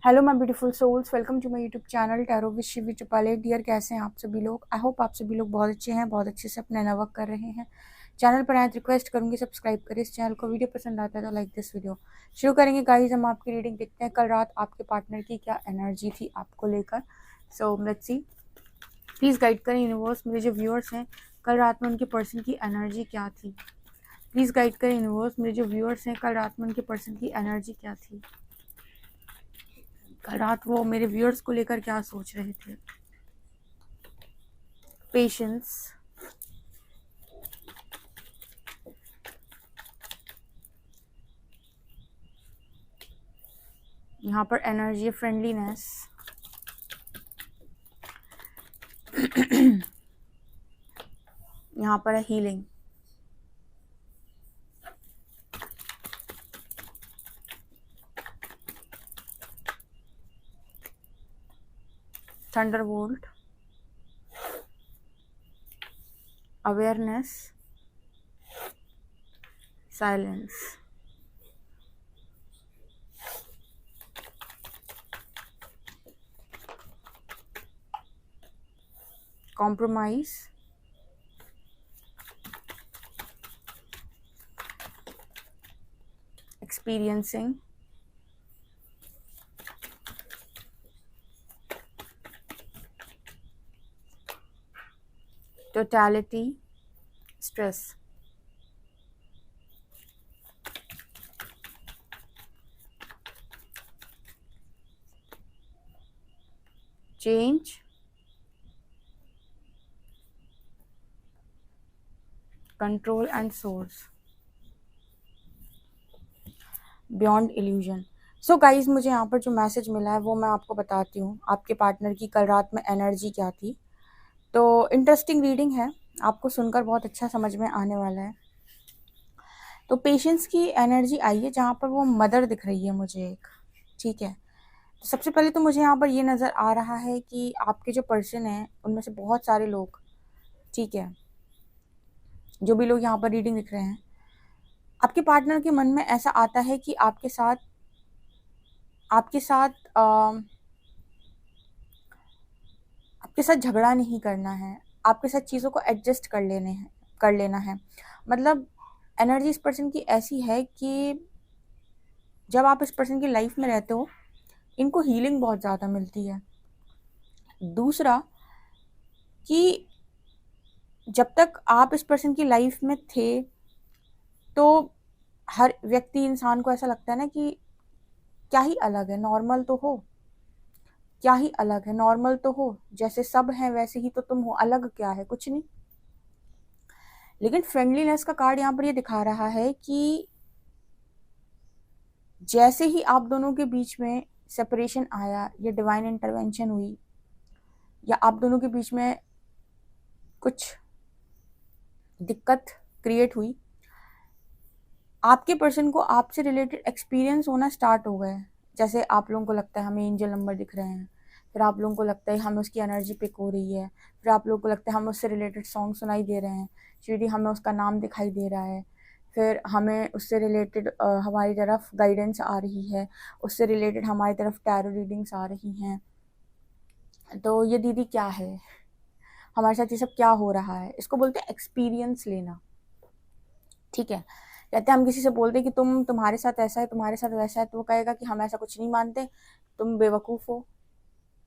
Hello my beautiful souls, welcome to my YouTube channel tarot with Shivi Chupale. Dear, कैसे हैं आप सभी लोग? आई होप आप सभी लोग बहुत अच्छे हैं, बहुत अच्छे से अपना नवर्क कर रहे हैं। चैनल पर आए रिक्वेस्ट करूंगी सब्सक्राइब करें इस चैनल को। वीडियो पसंद आता है तो लाइक दिस वीडियो। शुरू करेंगे गाइस, हम आपकी रीडिंग देखते हैं कल रात आपके पार्टनर की क्या एनर्जी थी आपको लेकर। So let's see, please guide करें यूनिवर्स। मेरे जो व्यूअर्स हैं, कल रात में उनके पर्सन की एनर्जी क्या थी? प्लीज़ गाइड करें यूनिवर्स। मेरे जो व्यूअर्स हैं, कल रात में उनके पर्सन की एनर्जी क्या थी? कल रात वो मेरे व्यूअर्स को लेकर क्या सोच रहे थे? पेशेंस, यहाँ पर एनर्जी, फ्रेंडलीनेस, यहाँ पर है healing, Thunderbolt, awareness, silence, compromise, experiencing, totality, stress. Change, control and source, beyond illusion. So guys, मुझे यहाँ पर जो मैसेज मिला है वो मैं आपको बताती हूँ। आपके पार्टनर की कल रात में एनर्जी क्या थी? तो इंटरेस्टिंग रीडिंग है, आपको सुनकर बहुत अच्छा समझ में आने वाला है। तो पेशेंस की एनर्जी आई है, जहाँ पर वो मदर दिख रही है मुझे एक। ठीक है, तो सबसे पहले तो मुझे यहाँ पर ये नज़र आ रहा है कि आपके जो पर्सन हैं उनमें से बहुत सारे लोग, ठीक है, जो भी लोग यहाँ पर रीडिंग दिख रहे हैं, आपके पार्टनर के मन में ऐसा आता है कि आपके साथ आपके साथ झगड़ा नहीं करना है, आपके साथ चीज़ों को एडजस्ट कर लेना है। मतलब एनर्जी इस पर्सन की ऐसी है कि जब आप इस पर्सन की लाइफ में रहते हो, इनको हीलिंग बहुत ज़्यादा मिलती है। दूसरा कि जब तक आप इस पर्सन की लाइफ में थे, तो हर व्यक्ति, इंसान को ऐसा लगता है ना कि क्या ही अलग है, नॉर्मल तो हो, क्या ही अलग है, नॉर्मल तो हो, जैसे सब हैं वैसे ही तो तुम हो, अलग क्या है, कुछ नहीं। लेकिन फ्रेंडलीनेस का कार्ड यहाँ पर ये दिखा रहा है कि जैसे ही आप दोनों के बीच में सेपरेशन आया, या डिवाइन इंटरवेंशन हुई, या आप दोनों के बीच में कुछ दिक्कत क्रिएट हुई, आपके पर्सन को आपसे रिलेटेड एक्सपीरियंस होना स्टार्ट हो गए। जैसे आप लोगों को लगता है हमें एंजल नंबर दिख रहे हैं, फिर आप लोगों को लगता है हमें उसकी एनर्जी पिक हो रही है, फिर आप लोगों को लगता है हमें उससे रिलेटेड सॉन्ग सुनाई दे रहे हैं, शिवजी हमें उसका नाम दिखाई दे रहा है, फिर हमें उससे रिलेटेड हमारी तरफ गाइडेंस आ रही है, उससे रिलेटेड हमारी तरफ टैरो रीडिंग्स आ रही हैं। तो ये दीदी क्या है, हमारे साथ ये सब क्या हो रहा है, इसको बोलते हैं एक्सपीरियंस लेना। ठीक है, कहते हैं हम किसी से बोलते हैं कि तुम्हारे साथ ऐसा है, तुम्हारे साथ वैसा है, तो वो कहेगा कि हम ऐसा कुछ नहीं मानते, तुम बेवकूफ़ हो।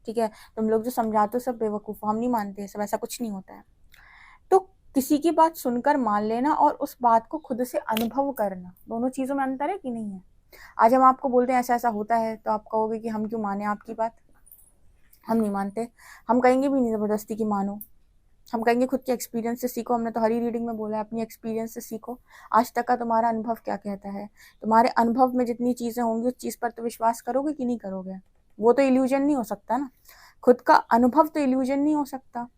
ठीक है, तुम लोग जो समझाते हो सब बेवकूफ़ हो, हम नहीं मानते, सब ऐसा कुछ नहीं होता है। तो किसी की बात सुनकर मान लेना और उस बात को खुद से अनुभव करना, दोनों चीज़ों में अंतर है कि नहीं है? आज हम आपको बोलते हैं ऐसा ऐसा होता है, तो आप कहोगे कि हम क्यों माने आपकी बात, हम नहीं मानते। हम कहेंगे भी नहीं ज़बरदस्ती की मानो, हम कहेंगे खुद के एक्सपीरियंस से सीखो। हमने तो हर ही रीडिंग में बोला है अपनी एक्सपीरियंस से सीखो। आज तक का तुम्हारा अनुभव क्या कहता है? तुम्हारे अनुभव में जितनी चीज़ें होंगी उस चीज़ पर तो विश्वास करोगे कि नहीं करोगे? वो तो इल्यूजन नहीं हो सकता ना, खुद का अनुभव तो इल्यूजन नहीं हो सकता।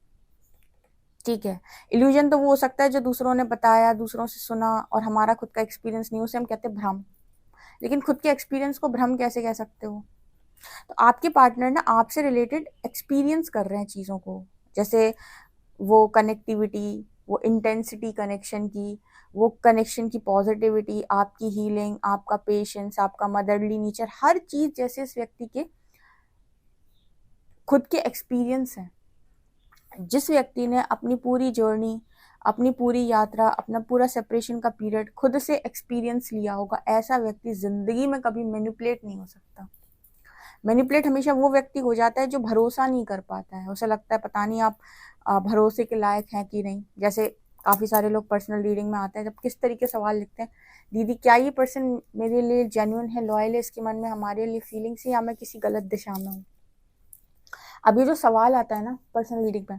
ठीक है, इल्यूजन तो वो हो सकता है जो दूसरों ने बताया, दूसरों से सुना, और हमारा खुद का एक्सपीरियंस नहीं, उसे हम कहते हैं भ्रम। लेकिन खुद के एक्सपीरियंस को भ्रम कैसे कह सकते हो? तो आपके पार्टनर ना आपसे रिलेटेड एक्सपीरियंस कर रहे हैं चीज़ों को, जैसे वो कनेक्टिविटी, वो इंटेंसिटी कनेक्शन की, वो कनेक्शन की पॉजिटिविटी, आपकी हीलिंग, आपका पेशेंस, आपका मदरली नेचर, हर चीज़ जैसे इस व्यक्ति के खुद के एक्सपीरियंस हैं। जिस व्यक्ति ने अपनी पूरी जर्नी, अपनी पूरी यात्रा, अपना पूरा सेपरेशन का पीरियड खुद से एक्सपीरियंस लिया होगा, ऐसा व्यक्ति जिंदगी में कभी मैनिपुलेट नहीं हो सकता। मैनिपुलेट हमेशा वो व्यक्ति हो जाता है जो भरोसा नहीं कर पाता है। उसे लगता है पता नहीं आप भरोसे के लायक हैं कि नहीं। जैसे काफ़ी सारे लोग पर्सनल रीडिंग में आते हैं, जब किस तरीके सवाल लिखते हैं, दीदी क्या ये पर्सन मेरे लिए जेन्युइन है, लॉयल है, इसके मन में हमारे लिए फीलिंग्स है, या मैं किसी गलत दिशा में हूँ। अब ये जो सवाल आता है ना पर्सनल रीडिंग में,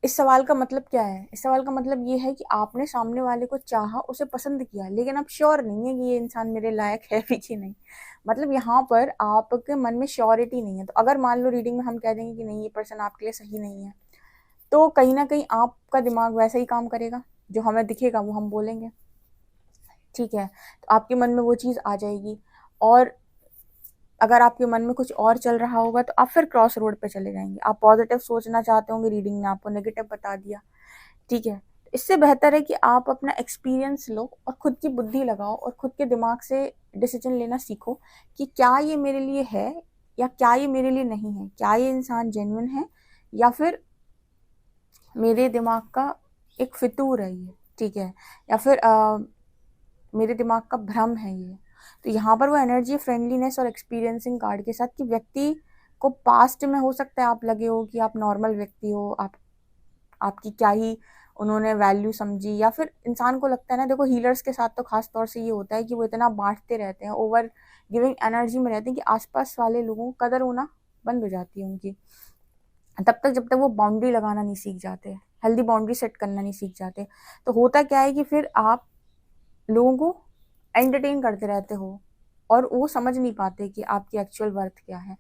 इस सवाल का मतलब क्या है? इस सवाल का मतलब ये है कि आपने सामने वाले को चाहा, उसे पसंद किया, लेकिन आप श्योर नहीं है कि ये इंसान मेरे लायक है भी कि नहीं। मतलब यहाँ पर आपके मन में श्योरिटी नहीं है। तो अगर मान लो रीडिंग में हम कह देंगे कि नहीं, ये पर्सन आपके लिए सही नहीं है, तो कहीं ना कहीं आपका दिमाग वैसा ही काम करेगा, जो हमें दिखेगा वो हम बोलेंगे। ठीक है, तो आपके मन में वो चीज़ आ जाएगी। और अगर आपके मन में कुछ और चल रहा होगा तो आप फिर क्रॉस रोड पे चले जाएंगे। आप पॉजिटिव सोचना चाहते होंगे, रीडिंग ने आपको नेगेटिव बता दिया। ठीक है, इससे बेहतर है कि आप अपना एक्सपीरियंस लो और खुद की बुद्धि लगाओ और खुद के दिमाग से डिसीजन लेना सीखो कि क्या ये मेरे लिए है या क्या ये मेरे लिए नहीं है। क्या ये इंसान जेन्युइन है या फिर मेरे दिमाग का एक फितूर है ये। ठीक है, या फिर मेरे दिमाग का भ्रम है ये। तो यहाँ पर वो एनर्जी, फ्रेंडलीनेस और एक्सपीरियंसिंग कार्ड के साथ कि व्यक्ति को पास्ट में हो सकता है आप लगे हो कि आप नॉर्मल व्यक्ति हो, आपकी क्या ही उन्होंने वैल्यू समझी, या फिर इंसान को लगता है ना, देखो हीलर्स के साथ तो खास तौर से ये होता है कि वो इतना बांटते रहते हैं, ओवर गिविंग एनर्जी में रहते हैं कि आसपास वाले लोगों को कदर होना बंद हो जाती है उनकी, तब तक जब तक वो बाउंड्री लगाना नहीं सीख जाते, हेल्दी बाउंड्री सेट करना नहीं सीख जाते। तो होता क्या है कि फिर आप लोगों को एंटरटेन करते रहते हो और वो समझ नहीं पाते कि आपकी एक्चुअल वर्थ क्या है।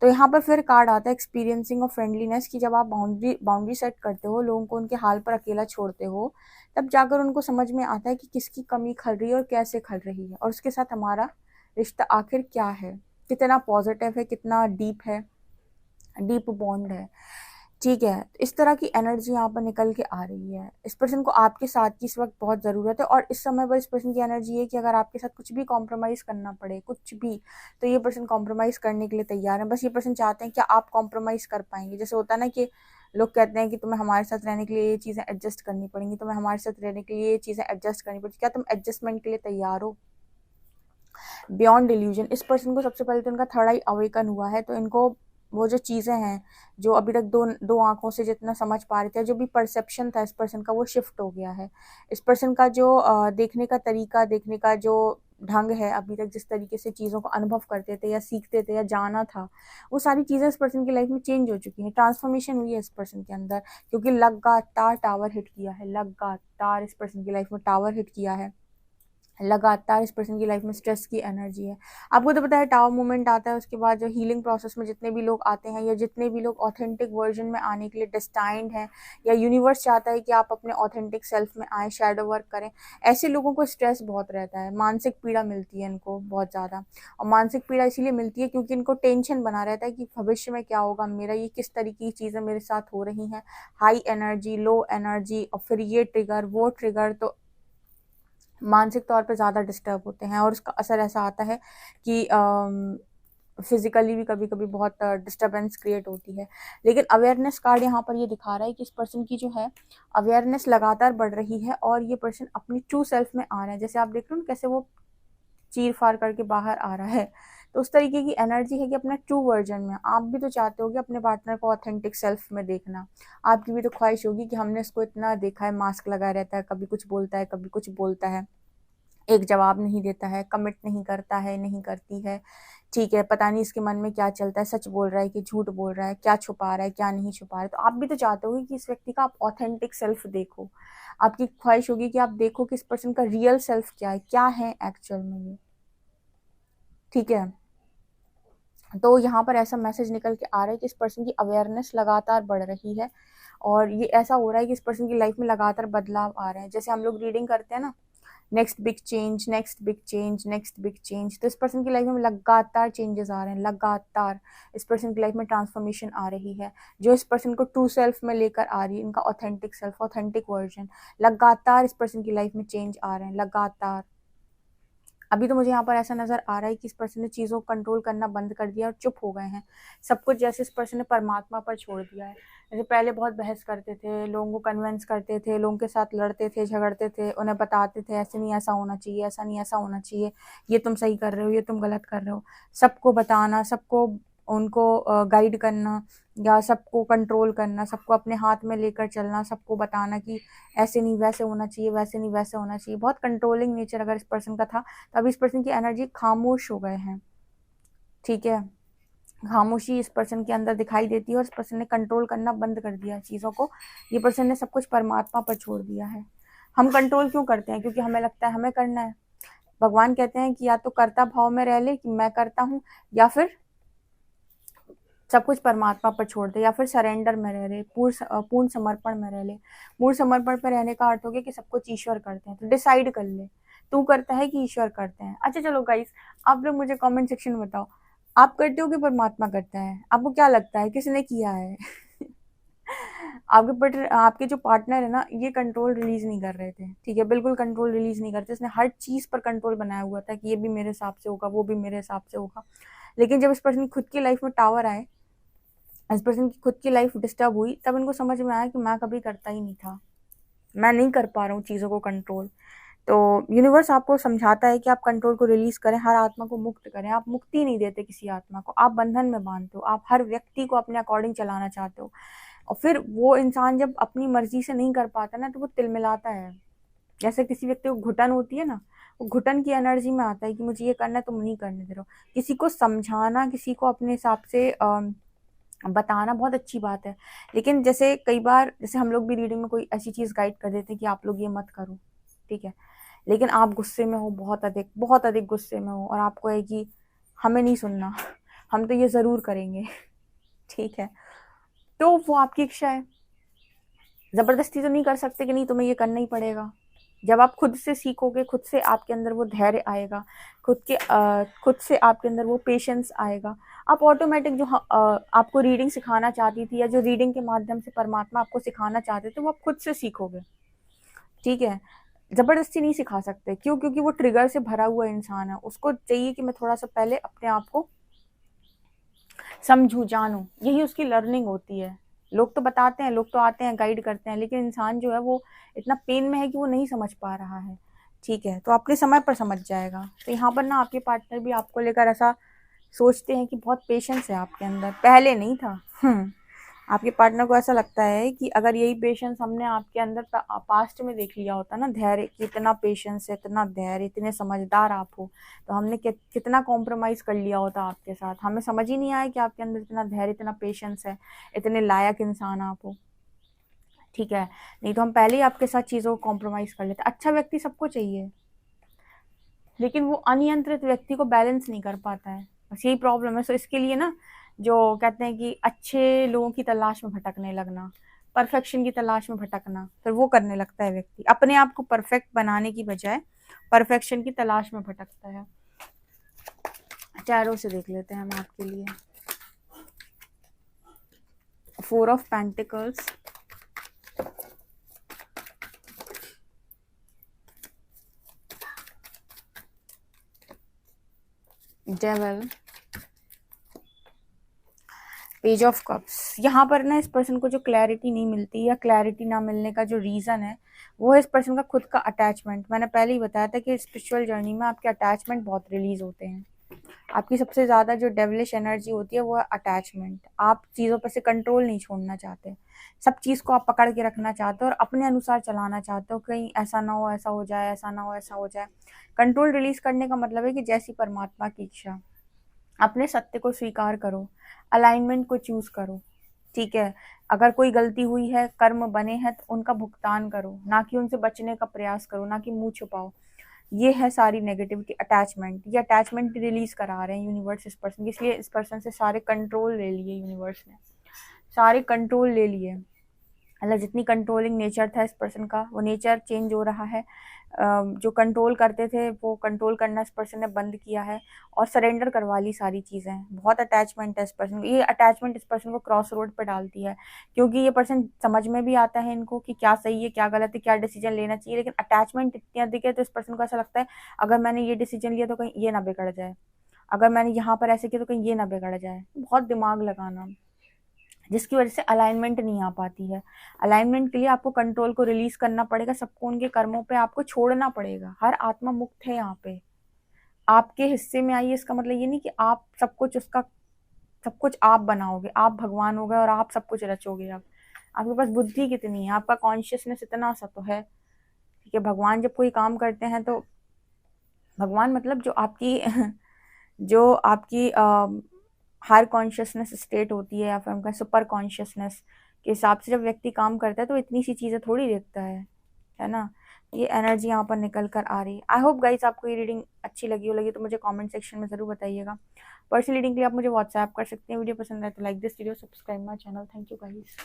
तो यहाँ पर फिर कार्ड आता है एक्सपीरियंसिंग और फ्रेंडलीनेस की जब आप बाउंड्री सेट करते हो, लोगों को उनके हाल पर अकेला छोड़ते हो, तब जाकर उनको समझ में आता है कि किसकी कमी खल रही है और कैसे खल रही है, और उसके साथ हमारा रिश्ता आखिर क्या है, कितना पॉजिटिव है, कितना डीप बॉन्ड है। ठीक है, तो इस तरह की एनर्जी यहाँ पर निकल के आ रही है। इस पर्सन को आपके साथ की इस वक्त बहुत ज़रूरत है, और इस समय पर इस पर्सन की एनर्जी है कि अगर आपके साथ कुछ भी कॉम्प्रोमाइज़ करना पड़े, कुछ भी, तो ये पर्सन कॉम्प्रोमाइज़ करने के लिए तैयार है। बस ये पर्सन चाहते हैं कि आप कॉम्प्रोमाइज़ कर पाएंगे। जैसे होता है ना कि लोग कहते हैं कि तुम्हें हमारे साथ रहने के लिए ये चीज़ें एडजस्ट करनी पड़ेंगी, तुम्हें हमारे साथ रहने के लिए ये चीज़ें एडजस्ट करनी पड़ेगी। क्या तुम एडजस्टमेंट के लिए तैयार हो? बियॉन्ड डिल्यूजन, इस पर्सन को सबसे पहले तो इनका थर्ड आई अवेकन हुआ है, तो इनको वो जो चीज़ें हैं जो अभी तक दो आंखों से जितना समझ पा रहे थे, जो भी परसेप्शन था इस पर्सन का, वो शिफ्ट हो गया है। इस पर्सन का जो देखने का तरीका, देखने का जो ढंग है, अभी तक जिस तरीके से चीज़ों को अनुभव करते थे या सीखते थे या जाना था, वो सारी चीज़ें इस पर्सन की लाइफ में चेंज हो चुकी हैं, ट्रांसफॉर्मेशन हुई है इस पर्सन के अंदर, क्योंकि लगातार टावर हिट किया है, लगातार इस पर्सन की लाइफ में टावर हिट किया है, लगातार इस पर्सन की लाइफ में स्ट्रेस की एनर्जी है। आपको तो पता है टावर मूवमेंट आता है, उसके बाद जो हीलिंग प्रोसेस में जितने भी लोग आते हैं या जितने भी लोग ऑथेंटिक वर्जन में आने के लिए डेस्टाइंड हैं, या यूनिवर्स चाहता है कि आप अपने ऑथेंटिक सेल्फ में आए, शैडो वर्क करें, ऐसे लोगों को स्ट्रेस बहुत रहता है, मानसिक पीड़ा मिलती है इनको बहुत ज़्यादा। और मानसिक पीड़ा इसीलिए मिलती है क्योंकि इनको टेंशन बना रहता है कि भविष्य में क्या होगा मेरा, ये किस तरीके की चीज़ें मेरे साथ हो रही हैं, हाई एनर्जी, लो एनर्जी, और फिर ये ट्रिगर, वो ट्रिगर, तो मानसिक तौर पे ज़्यादा डिस्टर्ब होते हैं। और उसका असर ऐसा आता है कि फिजिकली भी कभी कभी बहुत डिस्टर्बेंस क्रिएट होती है। लेकिन अवेयरनेस कार्ड यहाँ पर ये दिखा रहा है कि इस पर्सन की जो है अवेयरनेस लगातार बढ़ रही है और ये पर्सन अपनी ट्रू सेल्फ में आ रहा है। जैसे आप देख रहे हो कैसे वो चीर फाड़ करके बाहर आ रहा है, तो उस तरीके की एनर्जी है कि अपना ट्रू वर्जन में। आप भी तो चाहते हो कि अपने पार्टनर को ऑथेंटिक सेल्फ में देखना, आपकी भी तो ख्वाहिश होगी कि हमने इसको इतना देखा है, मास्क लगाया रहता है, कभी कुछ बोलता है, कभी कुछ बोलता है, एक जवाब नहीं देता है, कमिट नहीं करता है, नहीं करती है। ठीक है, पता नहीं इसके मन में क्या चलता है, सच बोल रहा है कि झूठ बोल रहा है, क्या छुपा रहा है, क्या नहीं छुपा रहा है। तो आप भी तो चाहते होगे कि इस व्यक्ति का आप ऑथेंटिक सेल्फ देखो, आपकी ख्वाहिश होगी कि आप देखो कि इस पर्सन का रियल सेल्फ क्या है, क्या है एक्चुअल में ये। ठीक है, तो यहाँ पर ऐसा मैसेज निकल के आ रहा है कि इस पर्सन की अवेयरनेस लगातार बढ़ रही है, और ये ऐसा हो रहा है कि इस पर्सन की लाइफ में लगातार बदलाव आ रहे हैं। जैसे हम लोग रीडिंग करते हैं ना, next big change, next big change, next big change, तो इस पर्सन की लाइफ में लगातार चेंजेस आ रहे हैं, लगातार इस पर्सन की लाइफ में ट्रांसफॉर्मेशन आ रही है, जो इस पर्सन को ट्रू सेल्फ में लेकर आ रही है, इनका ऑथेंटिक सेल्फ, ऑथेंटिक वर्जन। लगातार इस पर्सन की लाइफ में चेंज आ रहे हैं, लगातार अभी तो मुझे यहाँ पर ऐसा नज़र आ रहा है कि इस पर्सन ने चीज़ों को कंट्रोल करना बंद कर दिया और चुप हो गए हैं। सब कुछ जैसे इस पर्सन ने परमात्मा पर छोड़ दिया है। जैसे पहले बहुत बहस करते थे, लोगों को कन्विंस करते थे, लोगों के साथ लड़ते थे, झगड़ते थे, उन्हें बताते थे ऐसे नहीं ऐसा होना चाहिए, ऐसा नहीं ऐसा होना चाहिए, ये तुम सही कर रहे हो, ये तुम गलत कर रहे हो। सबको बताना, सबको उनको गाइड करना या सबको कंट्रोल करना, सबको अपने हाथ में लेकर चलना, सबको बताना कि ऐसे नहीं वैसे होना चाहिए, वैसे नहीं वैसे होना चाहिए। बहुत कंट्रोलिंग नेचर अगर इस पर्सन का था तो अभी इस पर्सन की एनर्जी खामोश हो गए हैं। ठीक है, खामोशी इस पर्सन के अंदर दिखाई देती है और इस पर्सन ने कंट्रोल करना बंद कर दिया चीज़ों को। ये पर्सन ने सब कुछ परमात्मा पर छोड़ दिया है। हम कंट्रोल क्यों करते हैं? क्योंकि हमें लगता है हमें करना है। भगवान कहते हैं कि या तो कर्ता भाव में रह ले कि मैं करता हूँ, या फिर सब कुछ परमात्मा पर छोड़ दे, या फिर सरेंडर में रह ले, पूर्ण समर्पण में रह ले। पूर्ण समर्पण पर रहने का अर्थ हो गया कि सब कुछ ईश्वर करते हैं। तो डिसाइड कर ले, तू करता है कि ईश्वर करते हैं। अच्छा चलो गाइस, आप लोग मुझे कमेंट सेक्शन में बताओ, आप करते हो कि परमात्मा करता है? आपको क्या लगता है किसने किया है? आपके जो पार्टनर है ना, ये कंट्रोल रिलीज नहीं कर रहे थे। ठीक है, बिल्कुल कंट्रोल रिलीज नहीं करते। इसने हर चीज पर कंट्रोल बनाया हुआ था कि ये भी मेरे हिसाब से होगा, वो भी मेरे हिसाब से होगा। लेकिन जब इस पर्सन की खुद की लाइफ में टावर आए, इस पर्सन की खुद की लाइफ डिस्टर्ब हुई, तब इनको समझ में आया कि मैं कभी करता ही नहीं था, मैं नहीं कर पा रहा हूँ चीज़ों को कंट्रोल। तो यूनिवर्स आपको समझाता है कि आप कंट्रोल को रिलीज करें, हर आत्मा को मुक्त करें। आप मुक्ति नहीं देते किसी आत्मा को, आप बंधन में बांधते हो। आप हर व्यक्ति को अपने अकॉर्डिंग चलाना चाहते हो, और फिर वो इंसान जब अपनी मर्जी से नहीं कर पाता ना, तो वो तिलमिलाता है। जैसे किसी व्यक्ति को घुटन होती है ना, वो घुटन की एनर्जी में आता है कि मुझे ये करना है, तुम नहीं करने दे रहे हो। किसी को समझाना, किसी को अपने हिसाब से बताना बहुत अच्छी बात है। लेकिन जैसे कई बार, जैसे हम लोग भी रीडिंग में कोई ऐसी चीज़ गाइड कर देते हैं कि आप लोग ये मत करो, ठीक है, लेकिन आप गुस्से में हो, बहुत अधिक गुस्से में हो, और आपको है कि हमें नहीं सुनना, हम तो ये ज़रूर करेंगे। ठीक है, तो वो आपकी इच्छा है, ज़बरदस्ती तो नहीं कर सकते कि नहीं तुम्हें ये करना ही पड़ेगा। जब आप खुद से सीखोगे, खुद से आपके अंदर वो धैर्य आएगा, खुद से आपके अंदर वो पेशेंस आएगा, आप ऑटोमेटिक जो आपको रीडिंग सिखाना चाहती थी, या जो रीडिंग के माध्यम से परमात्मा आपको सिखाना चाहते थे, वो आप खुद से सीखोगे। ठीक है, ज़बरदस्ती नहीं सिखा सकते। क्यों? क्योंकि वो ट्रिगर से भरा हुआ इंसान है, उसको चाहिए कि मैं थोड़ा सा पहले अपने आप को समझूं, जानूं। यही उसकी लर्निंग होती है। लोग तो बताते हैं, लोग तो आते हैं, गाइड करते हैं, लेकिन इंसान जो है वो इतना पेन में है कि वो नहीं समझ पा रहा है। ठीक है, तो अपने समय पर समझ जाएगा। तो यहाँ पर ना आपके पार्टनर भी आपको लेकर ऐसा सोचते हैं कि बहुत पेशेंस है आपके अंदर, पहले नहीं था। आपके पार्टनर को ऐसा लगता है कि अगर यही पेशेंस हमने आपके अंदर पास्ट में देख लिया होता ना, धैर्य, कितना पेशेंस है, इतना धैर्य, इतने समझदार आप हो, तो हमने कितना कॉम्प्रोमाइज कर लिया होता आपके साथ। हमें समझ ही नहीं आया कि आपके अंदर इतना धैर्य, इतना पेशेंस है, इतने लायक इंसान आप हो। ठीक है, नहीं तो हम पहले ही आपके साथ चीज़ों को कॉम्प्रोमाइज कर लेते। अच्छा व्यक्ति सबको चाहिए, लेकिन वो अनियंत्रित व्यक्ति को बैलेंस नहीं कर पाता है, बस यही प्रॉब्लम है। सो इसके लिए ना, जो कहते हैं कि अच्छे लोगों की तलाश में भटकने लगना, परफेक्शन की तलाश में भटकना, फिर वो करने लगता है व्यक्ति। अपने आप को परफेक्ट बनाने की बजाय परफेक्शन की तलाश में भटकता है। टैरो से देख लेते हैं हम आपके लिए। 4 of pentacles, devil, page of cups. यहाँ पर ना इस पर्सन को जो क्लैरिटी नहीं मिलती, या क्लैरिटी ना मिलने का जो रीज़न है, वो है इस पर्सन का खुद का अटैचमेंट। मैंने पहले ही बताया था कि स्पिरिचुअल जर्नी में आपके अटैचमेंट बहुत रिलीज होते हैं। आपकी सबसे ज़्यादा जो डेविलिश एनर्जी होती है वो है अटैचमेंट। आप चीज़ों पर से कंट्रोल नहीं छोड़ना चाहते, सब चीज़ को आप पकड़ के रखना चाहते हो और अपने अनुसार चलाना चाहते हो। कहीं ऐसा ना हो, ऐसा हो जाए, ऐसा ना हो, ऐसा हो जाए। कंट्रोल रिलीज करने का मतलब है कि जैसी परमात्मा की इच्छा। अपने सत्य को स्वीकार करो, अलाइनमेंट को चूज करो। ठीक है, अगर कोई गलती हुई है, कर्म बने हैं, तो उनका भुगतान करो, ना कि उनसे बचने का प्रयास करो, ना कि मुंह छुपाओ। ये है सारी नेगेटिविटी, अटैचमेंट। ये अटैचमेंट रिलीज करा रहे हैं यूनिवर्स इस पर्सन, इसलिए इस पर्सन से सारे कंट्रोल ले लिए यूनिवर्स ने, सारे कंट्रोल ले लिए। मतलब जितनी कंट्रोलिंग नेचर था इस पर्सन का, वो नेचर चेंज हो रहा है। जो कंट्रोल करते थे वो कंट्रोल करना इस पर्सन ने बंद किया है और सरेंडर करवा ली सारी चीज़ें। बहुत अटैचमेंट है इस पर्सन को, ये अटैचमेंट इस पर्सन को क्रॉस रोड पर डालती है, क्योंकि ये पर्सन समझ में भी आता है इनको कि क्या सही है क्या गलत है, क्या डिसीजन लेना चाहिए, लेकिन अटैचमेंट इतनी अधिक है तो इस पर्सन को ऐसा लगता है अगर मैंने ये डिसीजन लिया तो कहीं ये ना बिगड़ जाए, अगर मैंने यहाँ पर ऐसे किया तो कहीं ये ना बिगड़ जाए। बहुत दिमाग लगाना, जिसकी वजह से अलाइनमेंट नहीं आ पाती है। अलाइनमेंट के लिए आपको कंट्रोल को रिलीज करना पड़ेगा, सबको उनके कर्मों पे आपको छोड़ना पड़ेगा। हर आत्मा मुक्त है यहाँ पे, आपके हिस्से में आई है, इसका मतलब ये नहीं कि आप सब कुछ उसका सब कुछ आप बनाओगे, आप भगवान हो गए और आप सब कुछ रचोगे। अब आपके पास बुद्धि कितनी है, आपका कॉन्शियसनेस इतना सा तो है। ठीक है, भगवान जब कोई काम करते हैं तो भगवान मतलब जो आपकी जो आपकी हायर कॉन्शियसनेस स्टेट होती है या फिर उनका सुपर कॉन्शियसनेस के हिसाब से जब व्यक्ति काम करता है तो इतनी सी चीज़ें थोड़ी देखता है ना। ये एनर्जी यहाँ पर निकल कर आ रही है। आई होप गाइस आपको ये रीडिंग अच्छी लगी तो मुझे कमेंट सेक्शन में ज़रूर बताइएगा। पर्सनल रीडिंग के लिए आप मुझे व्हाट्सएप कर सकते हैं। वीडियो पसंद आए तो like this video, subscribe my channel. Thank you guys.